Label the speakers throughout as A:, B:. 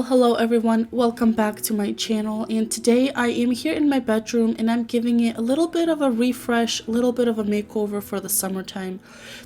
A: Hello everyone, welcome back to my channel, and today I am here in my bedroom and I'm giving it a little bit of a refresh, a little bit of a makeover for the summertime.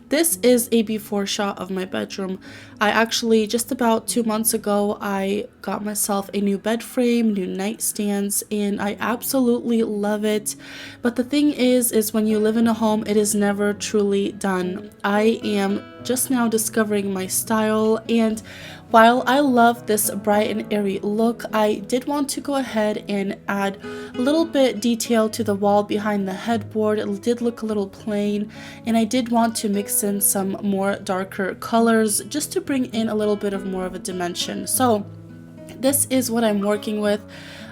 A: This is a before shot of my bedroom. I actually, just about 2 months ago, I got myself a new bed frame, new nightstands, and I absolutely love it. But the thing is when you live in a home, it is never truly done. I am just now discovering my style, and while I love this bright and airy look, I did want to go ahead and add a little bit detail to the wall behind the headboard. It did look a little plain, and I did want to mix in some more darker colors just to bring in a little bit of more of a dimension. So this is what I'm working with.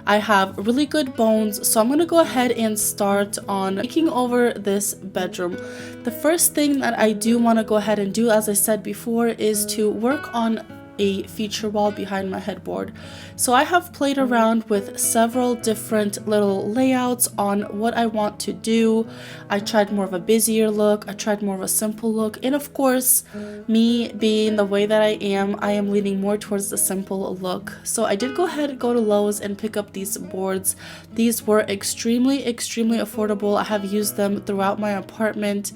A: I have really good bones, so I'm going to go ahead and start on making over this bedroom. The first thing that I do want to go ahead and do, as I said before, is to work on a feature wall behind my headboard. So I have played around with several different little layouts on what I want to do. I tried more of a busier look, I tried more of a simple look, and of course, me being the way that I am leaning more towards the simple look. So I did go ahead and go to Lowe's and pick up these boards. These were extremely affordable. I have used them throughout my apartment,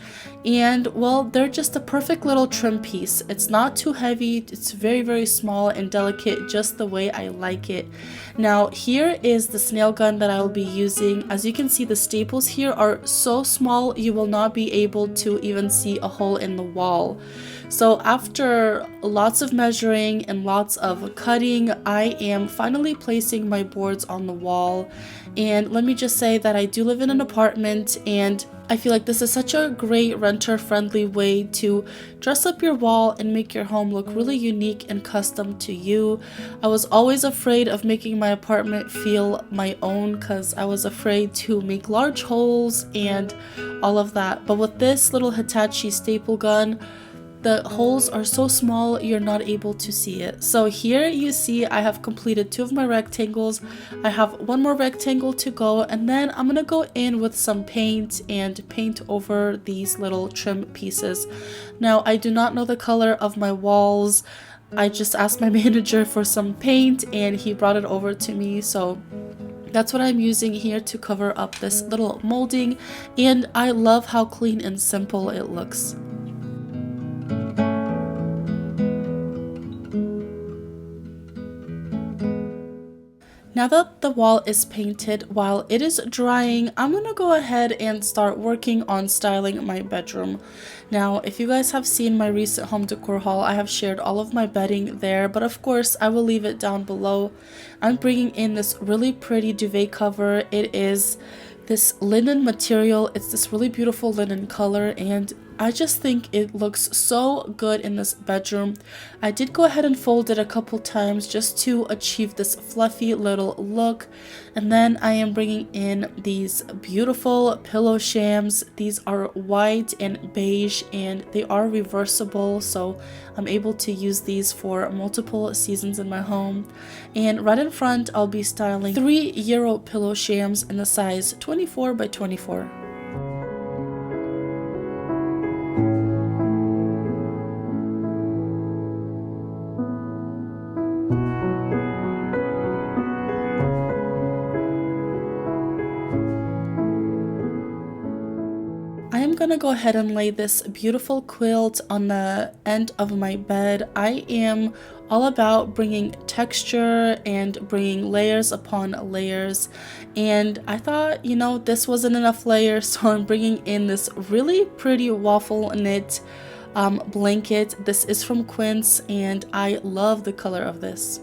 A: and well, they're just a perfect little trim piece. It's not too heavy, it's very small and delicate, just the way I like it. Now here is the snail gun that I will be using. As you can see, the staples here are so small you will not be able to even see a hole in the wall. So after lots of measuring and lots of cutting, I am finally placing my boards on the wall. And let me just say that I do live in an apartment, and I feel like this is such a great renter-friendly way to dress up your wall and make your home look really unique and custom to you. I was always afraid of making my apartment feel my own because I was afraid to make large holes and all of that. But with this little Hitachi staple gun, the holes are so small you're not able to see it. So here you see I have completed 2 of my rectangles. I have 1 more rectangle to go, and then I'm gonna go in with some paint and paint over these little trim pieces. Now I do not know the color of my walls. I just asked my manager for some paint and he brought it over to me, so that's what I'm using here to cover up this little molding, and I love how clean and simple it looks. Now that the wall is painted, while it is drying, I'm gonna go ahead and start working on styling my bedroom. Now, if you guys have seen my recent home decor haul, I have shared all of my bedding there, but of course I will leave it down below. I'm bringing in this really pretty duvet cover. It is this linen material. It's this really beautiful linen color, and I just think it looks so good in this bedroom. I did go ahead and fold it a couple times just to achieve this fluffy little look. And then I am bringing in these beautiful pillow shams. These are white and beige, and they are reversible, so I'm able to use these for multiple seasons in my home. And right in front, I'll be styling 3 Euro pillow shams in the size 24 by 24. I'm gonna go ahead and lay this beautiful quilt on the end of my bed. I am all about bringing texture and bringing layers upon layers, and I thought, you know, this wasn't enough layers, so I'm bringing in this really pretty waffle knit blanket. This is from QUILT, and I love the color of this.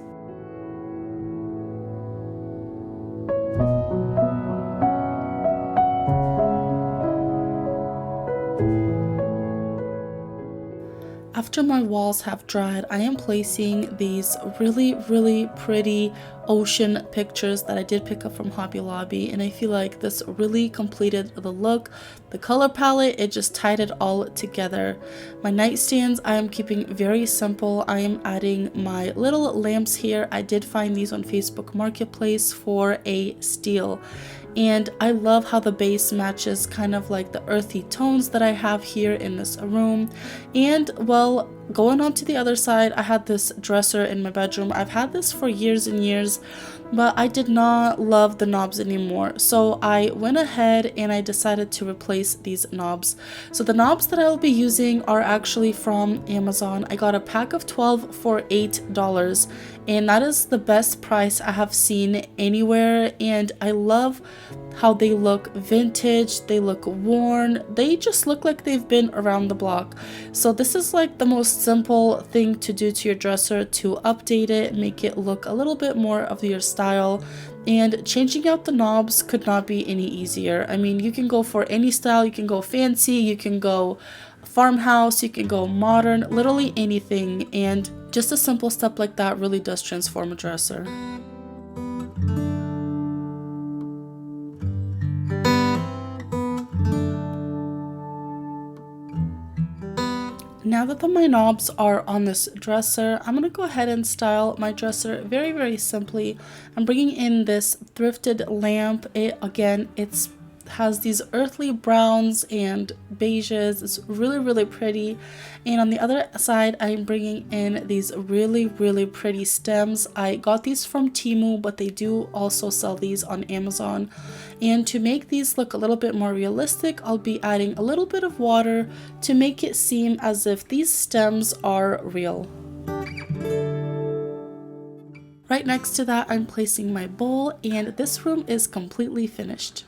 A: After my walls have dried, I am placing these really pretty ocean pictures that I did pick up from Hobby Lobby, and I feel like this really completed the look. The color palette, it just tied it all together. My nightstands, I am keeping very simple. I am adding my little lamps here. I did find these on Facebook Marketplace for a steal. And I love how the base matches kind of like the earthy tones that I have here in this room. And well, going on to the other side, I had this dresser in my bedroom. I've had this for years and years, but I did not love the knobs anymore. So I went ahead and I decided to replace these knobs. So the knobs that I will be using are actually from Amazon. I got a pack of 12 for $8, and that is the best price I have seen anywhere. And I love how they look vintage, they look worn, they just look like they've been around the block. So this is like the most simple thing to do to your dresser to update it, make it look a little bit more of your style. And changing out the knobs could not be any easier. I mean, you can go for any style, you can go fancy, you can go farmhouse, you can go modern, literally anything. And just a simple step like that really does transform a dresser. Now that my knobs are on this dresser, I'm going to go ahead and style my dresser very, very simply. I'm bringing in this thrifted lamp. Again, it's has these earthly browns and beiges. It's really, really pretty. And on the other side, I'm bringing in these really, really pretty stems. I got these from Temu, but they do also sell these on Amazon. And to make these look a little bit more realistic, I'll be adding a little bit of water to make it seem as if these stems are real. Right next to that, I'm placing my bowl, and this room is completely finished.